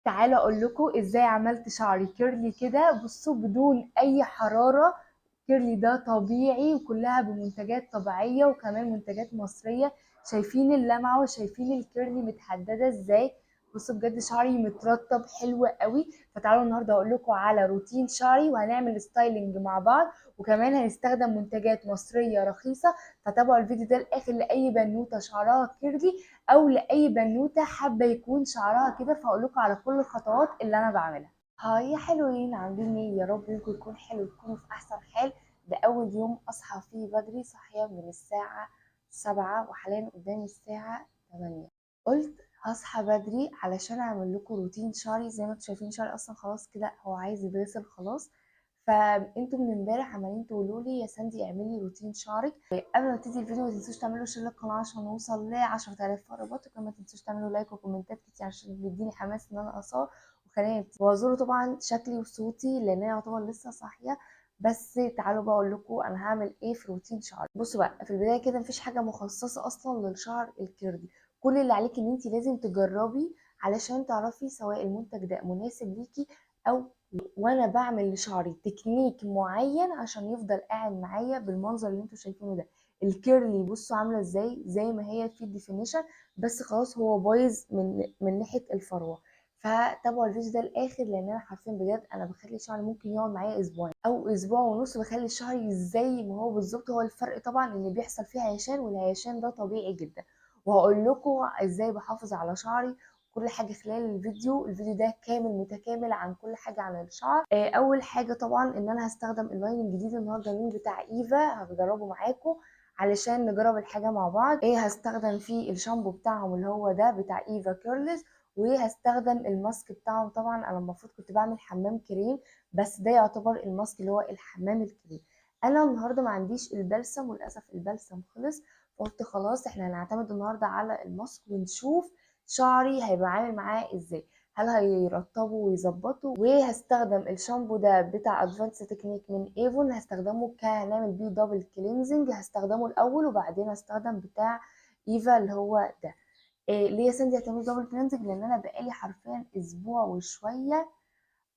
تعالوا اقول لكم ازاي عملت شعري كيرلي كده. بصوا بدون اي حرارة. كيرلي ده طبيعي وكلها بمنتجات طبيعية وكمان منتجات مصرية. شايفين اللمعة وشايفين الكيرلي متحددة ازاي. بصوا بجد شعري مترطب حلو قوي. فتعالوا النهارده اقول لكم على روتين شعري وهنعمل ستايلنج مع بعض، وكمان هنستخدم منتجات مصرية رخيصة. فتابعوا الفيديو ده الاخر لاي بنوتة شعرها كيرلي او لاي بنوته حابه يكون شعرها كده. فاقول لكم على كل الخطوات اللي انا بعملها. هاي يا حلوين، عاملين ايه؟ يا رب يومكم يكون حلو، تكونوا في احسن حال. ده اول يوم اصحى فيه بدري، صاحيه من الساعه 7 وحاليا قدامي الساعه 8. قلت هصحى بدري علشان اعمل لكم روتين شعري. زي ما انتم شايفين شعري اصلا خلاص كده هو عايز يتغسل خلاص. فانتوا من امبارح عمالين تقولوا لي يا ساندي اعملي روتين شعرك. قبل ما تبتدي الفيديو ما تنسوش تعملوا شير للقناه عشان نوصل ل 10000 فولورات، وكمان ما تنسوش تعملوا لايك وكومنتات كتير عشان بيديني حماس ان انا اصور. وخلينا نبتدي. واعذروا طبعا شكلي وصوتي لان انا يعتبر لسه صاحيه. بس تعالوا بقى اقول لكم انا هعمل ايه في روتين شعري. بصوا بقى في البدايه كده مفيش حاجه مخصصه اصلا للشعر الكيرلي. كل اللي عليكي ان انت لازم تجربي علشان تعرفي سواء المنتج ده مناسب ليكي او. وانا بعمل لشعري تكنيك معين عشان يفضل قاعد معايا بالمنظر اللي انتوا شايفينه ده. الكيرلي بصوا عامله ازاي، زي ما هي في الديفينيشن، بس خلاص هو بايظ من ناحيه الفروه. فتابعوا الفيديو ده الاخر لان انا حرفيا بجد انا بخلي شعري ممكن يقعد معايا اسبوعين او اسبوع ونص. بخلي شعري زي ما هو بالظبط. هو الفرق طبعا ان بيحصل فيه هيشان، والهيشان ده طبيعي جدا. وهقول لكم ازاي بحافظ على شعري كل حاجه خلال الفيديو ده كامل متكامل عن كل حاجه عن الشعر. اول حاجه طبعا ان انا هستخدم اللاين الجديد النهارده من بتاع ايفا، هجربه معاكم علشان نجرب الحاجه مع بعض. هستخدم فيه الشامبو بتاعهم اللي هو ده بتاع ايفا كيرلز، وهستخدم الماسك بتاعهم. طبعا انا المفروض كنت بعمل حمام كريم، بس ده يعتبر الماسك اللي هو الحمام الكريم. انا النهارده ما عنديش البلسم وللاسف البلسم خلص. فقلت خلاص احنا هنعتمد النهارده على الماسك ونشوف شعري هيبقى عامل معاه ازاي، هل هيرطبه ويظبطه. وهستخدم الشامبو ده بتاع ادفانس تكنيك من ايفون، هستخدمه كهنعمل بيه دبل كلينزنج. هستخدمه الاول وبعدين هستخدم بتاع ايفا اللي هو ده. إيه ليه يا سندي هتعملي دبل كلينزنج؟ لان انا بقالي حرفيا اسبوع وشويه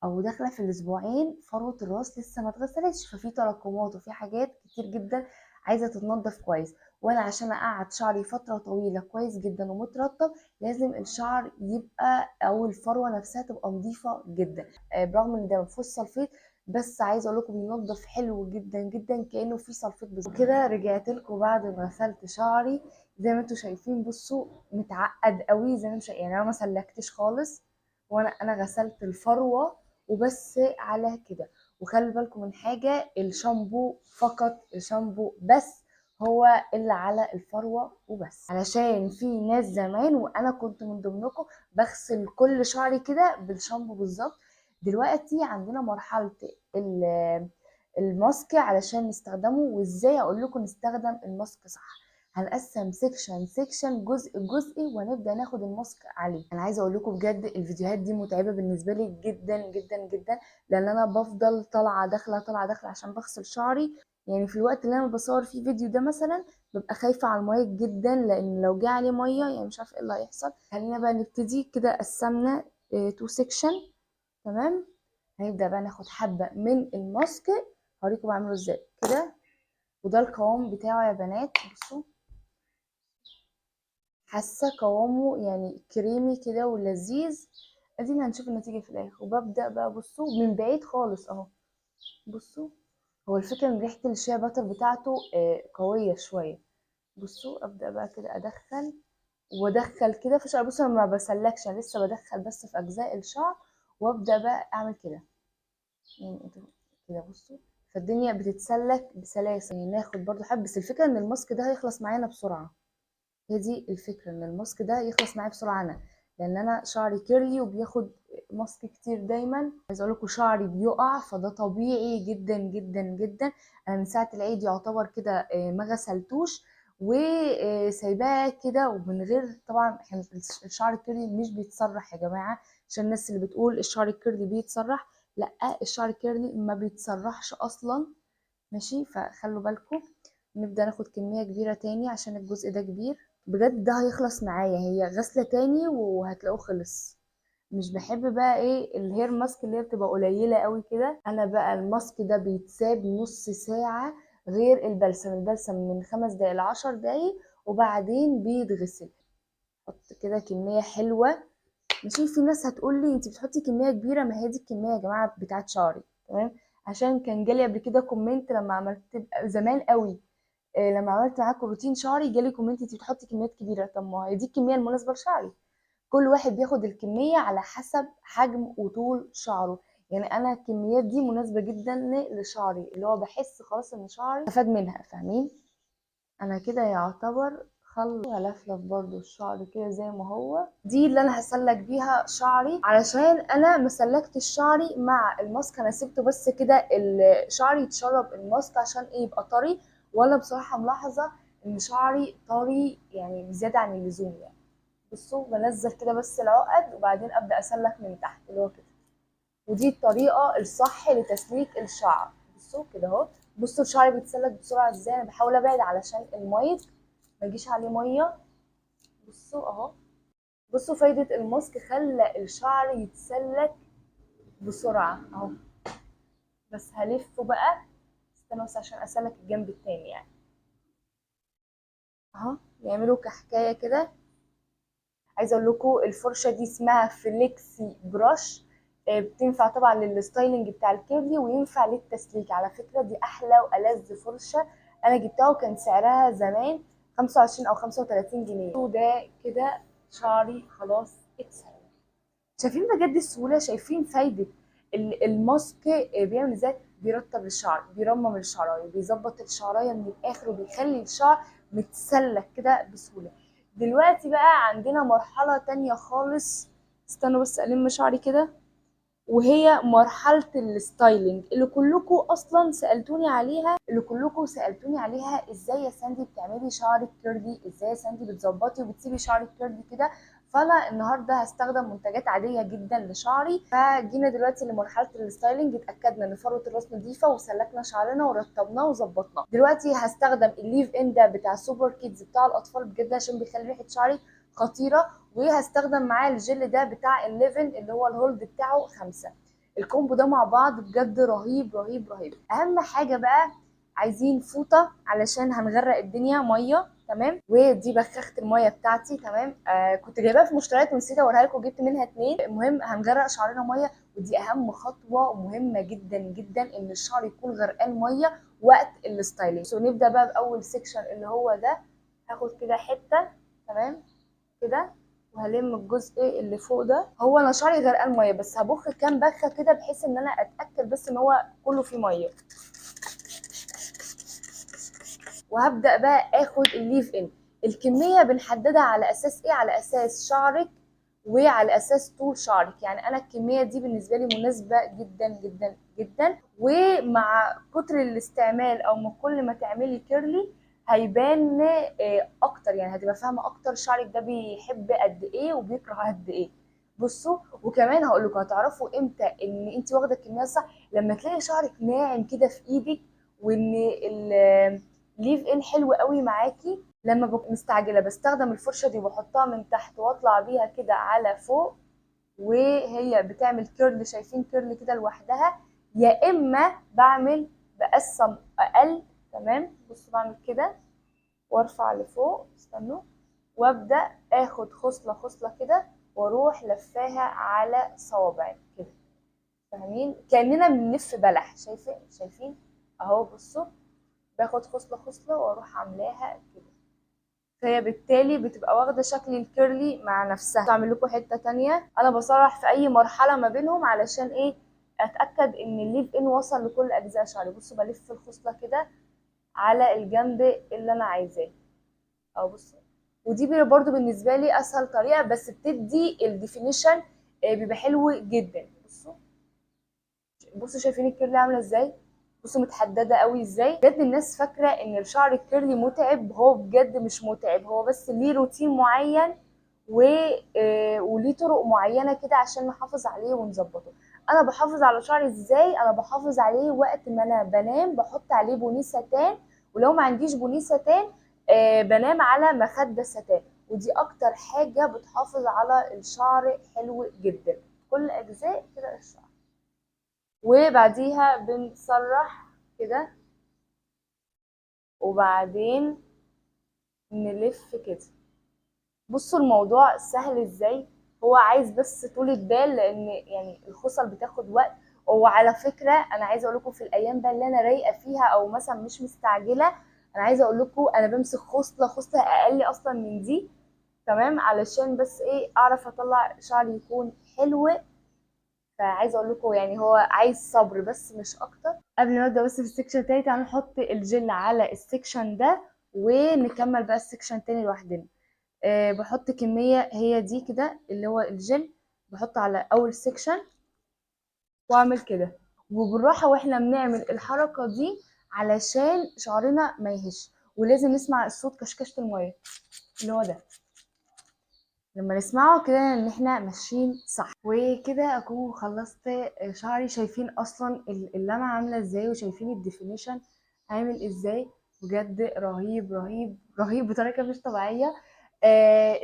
او داخله في الاسبوعين فروه الراس لسه ما اتغسلتش، ففي تراكمات وفي حاجات كتير جدا عايزه تتنضف كويس. وانا عشان اقعد شعري فتره طويله كويس جدا ومترطب لازم الشعر يبقى او الفروه نفسها تبقى نظيفه جدا. برغم ان ده مفيهوش سلفيت، بس عايزه اقول لكم بينضف حلو جدا جدا كانه في سلفيت بالظبط. كده رجعت لكم بعد ما غسلت شعري. زي ما انتم شايفين بصوا متعقد قوي زي ما انتم شايفين، يعني انا ما سلكتش خالص وانا غسلت الفروه وبس على كده. وخلي بالكم من حاجة، الشامبو فقط، الشامبو بس هو اللي على الفروة وبس. علشان في ناس زمان وانا كنت من ضمنكم بغسل كل شعري كده بالشامبو بالظبط. دلوقتي عندنا مرحلة الماسك علشان نستخدمه. وازاي اقول لكم نستخدم الماسك صح؟ هنقسم سيكشن جزء وهنبدا ناخد الماسك عليه. انا عايزه اقول لكم بجد الفيديوهات دي متعبه بالنسبه لي جدا جدا جدا، لان انا بفضل طالعه داخله طالعه داخله عشان بغسل شعري. يعني في الوقت اللي انا بصور فيه فيديو ده مثلا ببقى خايفه على الميه جدا، لان لو جه عليه ميه يعني مش عارفه ايه اللي هيحصل. خلينا بقى نبتدي كده. قسمنا تو سيكشن. تمام. هنبدا بقى ناخد حبه من الماسك. هوريكم بعمله ازاي كده. وده القوام بتاعه يا بنات. بصوا حاسه قوامه يعني كريمي كده ولذيذ. ادينا هنشوف النتيجه في الاخر. وببدا بقى بصوا من بعيد خالص اهو. بصوا هو الفكره ان ريحه الشيا باتر بتاعته قويه شويه. بصوا ابدا بقى كده ادخل وادخل كده في شعر. بصوا انا ما بسلكش، انا لسه بدخل بس في اجزاء الشعر. وابدا بقى اعمل كده يعني انتوا كده بصوا. فالدنيا بتتسلك بسلاسه. يعني ناخد برضو حب، بس الفكره ان الماسك ده هيخلص معانا بسرعه. هي دي الفكرة، ان الماسك ده يخلص معايا بسرعة انا، لان انا شعري كيرلي وبياخد ماسك كتير دايما. عايزه اقول لكم شعري بيقع، فده طبيعي جدا جدا جدا. انا من ساعة العيد يعتبر كده ما غسلتوش وسايباه كده. ومن غير طبعا احنا الشعر الكيرلي مش بيتسرح يا جماعة، عشان الناس اللي بتقول الشعر الكيرلي بيتسرح، لا الشعر الكيرلي ما بيتسرحش اصلا. ماشي فخلوا بالكم. نبدأ ناخد كمية كبيرة تاني عشان الجزء ده كبير. بجد ده هيخلص معايا، هي غسلة تاني وهتلاقوه خلص. مش بحب بقى ايه الهير ماسك اللي هي بتبقى قليله قوي كده. انا بقى الماسك ده بيتساب نص ساعه، غير البلسم من 5 دقايق ل10 دقايق، وبعدين بيتغسل. حط كده كميه حلوه. ماشي، في ناس هتقول لي انت بتحطي كميه كبيره، ما هي دي الكميه يا جماعه بتاعت شعري، تمام؟ عشان كان جالي قبل كده كومنت لما عملت زمان قوي، لما عملت معاكم روتين شعري جالي كومنت انت بتحطي كميات كبيره. طب ما هي دي الكميه المناسبه لشعري. كل واحد بياخد الكميه على حسب حجم وطول شعره. يعني انا الكميات دي مناسبه جدا لشعري، اللي هو بحس خلاص ان شعري استفاد منها، فاهمين؟ انا كده يعتبر هلفلف برضو الشعر كده زي ما هو. دي اللي انا هسلك بيها شعري، علشان انا مسلكتش شعري مع الماسك، انا سبته بس كده شعري يتشرب الماسك عشان ايه يبقى طري. وانا بصراحة ملاحظة ان شعري طري يعني بزيادة عن اللزوم يعني. بصوا بنزل كده بس العقد وبعدين ابدا اسلك من تحت اللي هو كده. ودي الطريقة الصح لتسليك الشعر. بصوا كده اهو. بصوا الشعر بيتسلك بسرعة ازاي، انا بحاول ابعد علشان المية ما يجيش عليه مية. بصوا اهو. بصوا فايدة الماسك خلى الشعر يتسلك بسرعة اهو. بس هلفه بقى، استنى بس عشان اسلك الجنب التاني يعني. اهو يعملوا كحكاية كده. عايزة اقول لكم الفرشة دي اسمها فليكسي براش، بتنفع طبعا للستايلنج بتاع الكيرلي وينفع للتسليك. على فكرة دي احلى والذ فرشة انا جبتها، وكان سعرها زمان 25 او 35 جنيه. وده كده شعري خلاص اتسلك. شايفين بجد السهوله؟ شايفين فايده الماسك بيعمل ازاي؟ بيرطب الشعر، بيرمم الشعرايه، بيظبط الشعرايه من الاخر، وبيخلي الشعر متسلك كده بسهوله. دلوقتي بقى عندنا مرحله تانية خالص. استنوا بس الم شعري كده. وهي مرحلة الستايلينج اللي كلكم اصلا سألتوني عليها، ازاي يا ساندي بتعملي شعرك كيرلي، ازاي يا ساندي بتظبطي وبتسيبي شعرك كيرلي كده. فانا النهارده هستخدم منتجات عاديه جدا لشعري. فجينا دلوقتي لمرحله الستايلينج، اتاكدنا ان فروه الراس نظيفه وسلكنا شعرنا ورطبناه وظبطناه. دلوقتي هستخدم الليف ان ده بتاع سوبر كيدز بتاع الاطفال بجد، عشان بيخلي ريحه شعري خطيره. وهستخدم معاه الجل ده بتاع الليفن اللي هو الهولد بتاعه 5. الكومبو ده مع بعض بجد رهيب رهيب رهيب. اهم حاجه بقى عايزين فوطه علشان هنغرق الدنيا ميه، تمام؟ ودي بخخت الميه بتاعتي، تمام؟ كنت جايباها في مشتريات ونسيت اوريها لكم، جبت منها 2. المهم هنغرق شعرنا ميه، ودي اهم خطوه ومهمه جدا جدا ان الشعر يكون غرقان ميه وقت الستايلينج. نبدا بقى باول سيكشن اللي هو ده. هاخد كده حته، تمام كده، وهلم الجزء اللي فوق ده. هو انا شعري غرقان ميه، بس هبخ كام بخه كده بحيث ان انا اتاكد بس ان هو كله فيه ميه. وهبدا بقى اخد الليف ان. الكميه بنحددها على اساس ايه؟ على اساس شعرك وعلى اساس طول شعرك. يعني انا الكميه دي بالنسبه لي مناسبه جدا جدا جدا. ومع كتر الاستعمال او ما كل ما تعملي كيرلي هيبان اكتر، يعني هتبقى فاهمه اكتر شعرك ده بيحب قد ايه وبيكره قد ايه. بصوا، وكمان هقول لكم هتعرفوا امتى ان انت واخده الكميه الصح، لما تلاقي شعرك ناعم كده في ايدك، وان الليف ان حلو قوي معاكي. لما ببقى مستعجله بستخدم الفرشه دي وبحطها من تحت واطلع بيها كده على فوق، وهي بتعمل كيرل. شايفين كيرل كده لوحدها؟ يا اما بقسم اقل، تمام؟ بصوا بعمل كده وارفع لفوق، استنوا، وابدا اخد خصله خصله كده واروح لفاها على صوابعي كده، فاهمين؟ كاننا بنلف بلح. شايفين اهو؟ بصوا باخد خصله خصله واروح عاملاها كده. فهي بالتالي بتبقى واخده شكل الكيرلي مع نفسها. اعمل لكم حته تانية، انا بصرح في اي مرحله ما بينهم علشان ايه؟ اتاكد ان الليف ان وصل لكل اجزاء شعري. بصوا بلف الخصله كده على الجنب اللي انا عايزاه، او بصوا. ودي برضو بالنسبه لي اسهل طريقه، بس بتدي الديفينيشن بيبقى حلو جدا. بصوا شايفين الكيرلي عامله ازاي؟ بصوا متحدده قوي ازاي. بجد الناس فاكره ان الشعر الكيرلي متعب، هو بجد مش متعب، هو بس ليه روتين معين وليه طرق معينه كده عشان نحافظ عليه ونظبطه. انا بحافظ على شعري ازاي؟ انا بحافظ عليه وقت ما انا بنام بحط عليه بونيه ستان، ولو ما عنديش بونيه ستان بنام على مخده ستان. ودي اكتر حاجة بتحافظ على الشعر حلو جدا، كل اجزاء كده الشعر. وبعديها بنسرح كده، وبعدين نلف كده. بصوا الموضوع سهل ازاي، هو عايز بس طولة بال، لان يعني الخصل بتاخد وقت. وعلى فكرة انا عايزة اقول لكم في الايام بقى اللي انا رايقة فيها او مثلا مش مستعجلة، انا عايزة اقول لكم انا بمسك خصلة اقل اصلا من دي، تمام، علشان بس ايه اعرف اطلع شعري يكون حلو. فعايزه اقول لكم يعني هو عايز صبر بس مش اكتر. قبل ما نبدا بس في السكشن التاني، تعالوا نحط الجل على السكشن ده ونكمل بقى السكشن التاني لوحدنا. بحط كميه هي دي كده اللي هو الجل، بحط على اول سكشن واعمل كده، وبالراحه واحنا بنعمل الحركه دي علشان شعرنا ما يهش. ولازم نسمع الصوت كشكشه الميه اللي هو ده، لما نسمعه كده ان احنا ماشيين صح. وكده اكون خلصت شعري. شايفين اصلا اللمعة عاملة ازاي، وشايفين الديفينيشن عامل ازاي، بجد رهيب رهيب رهيب بطريقة مش طبيعية.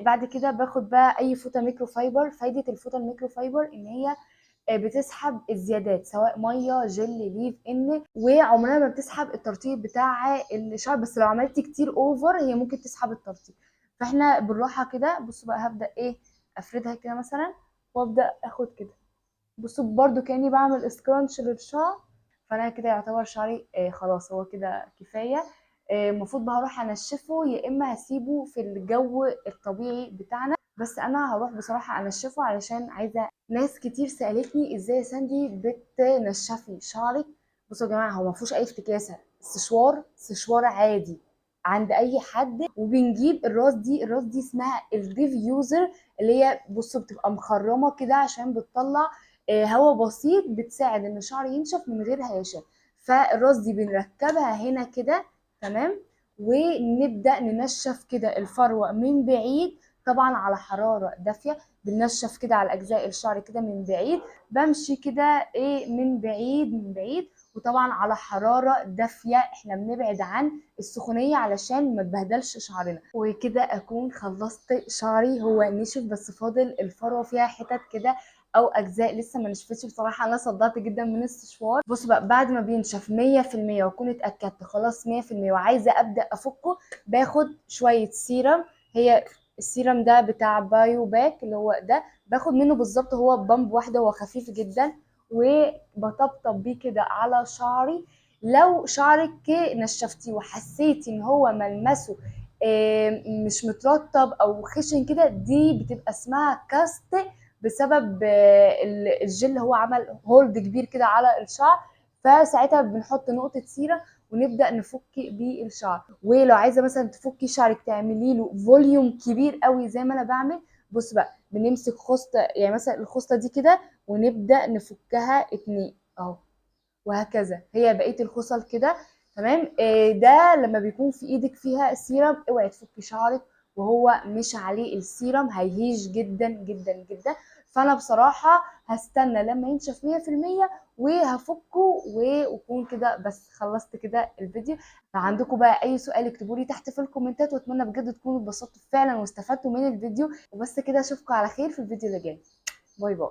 بعد كده باخد بقى اي فوطة ميكرو فايبر. فايدة الفوطة الميكرو فايبر ان هي بتسحب الزيادات سواء ميه جل ليف ان، وعمرها ما بتسحب الترطيب بتاع الشعر، بس لو عملتي كتير اوفر هي ممكن تسحب الترطيب. فاحنا بالراحه كده. بصوا بقى هبدا ايه، افردها كده مثلا وابدا اخد كده. بصوا برضو كاني بعمل اسكرانش للشعر. فانا كده يعتبر شعري خلاص هو كده كفايه. المفروض بقى هروح انشفه، يا اما هسيبه في الجو الطبيعي بتاعنا، بس انا هروح بصراحه انشفه علشان عايزه. ناس كتير سالتني ازاي يا ساندي بتنشفي شعرك. بصوا يا جماعه هو ما فيهوش اي افتكاسه، سشوار عادي عند اي حد. وبنجيب الراس دي اسمها الديفيوزر، اللي هي بصوا بتبقى مخرمه كده عشان بتطلع هواء بسيط، بتساعد ان الشعر ينشف من غير هياشة. فالراس دي بنركبها هنا كده، تمام، ونبدأ ننشف كده الفروة من بعيد، طبعا على حرارة دافية. بننشف كده على أجزاء الشعر كده من بعيد، بمشي كده ايه من بعيد من بعيد، وطبعا على حرارة دافية. احنا بنبعد عن السخونية علشان ما تبهدلش شعرنا. وكده اكون خلصت شعري، هو نشف بس فاضل الفروة فيها حتت كده او اجزاء لسه ما نشفتش. بصراحه انا صدعت جدا من السشوار. بص بقى بعد ما بينشف 100% واكون اتاكدت خلاص 100% وعايزه ابدا افكه، باخد شويه سيرم. هي السيرم ده بتاع بايو باك اللي هو ده، باخد منه بالظبط هو بامب واحده، هو خفيف جدا، وبطبطب بيه كده على شعري. لو شعرك نشفتيه وحسيتي ان هو ملمسه مش مترطب او خشن كده، دي بتبقى اسمها كاست، بسبب الجل هو عمل هولد كبير كده على الشعر. فساعتها بنحط نقطة سيرة ونبدأ نفك بيه الشعر. ولو عايزة مثلا تفكي شعرك تعملي له فوليوم كبير قوي زي ما انا بعمل، بص بقى بنمسك خصلة، يعني مثلا الخصلة دي كده، ونبدأ نفكها اتنين اهو، وهكذا هي بقية الخصل كده، تمام. ده لما بيكون في ايدك فيها سيرم، اوعي تفكي شعرك وهو مش عليه السيرم، هيهيج جدا جدا جدا. فانا بصراحة هستنى لما ينشف 100% وهفكه واكون كده بس خلصت كده الفيديو. لو عندكم بقى اي سؤال اكتبوا لي تحت في الكومنتات، واتمنى بجد تكونوا اتبسطتوا فعلا واستفدتوا من الفيديو. وبس كده اشوفكم على خير في الفيديو اللي جاي. باي باي.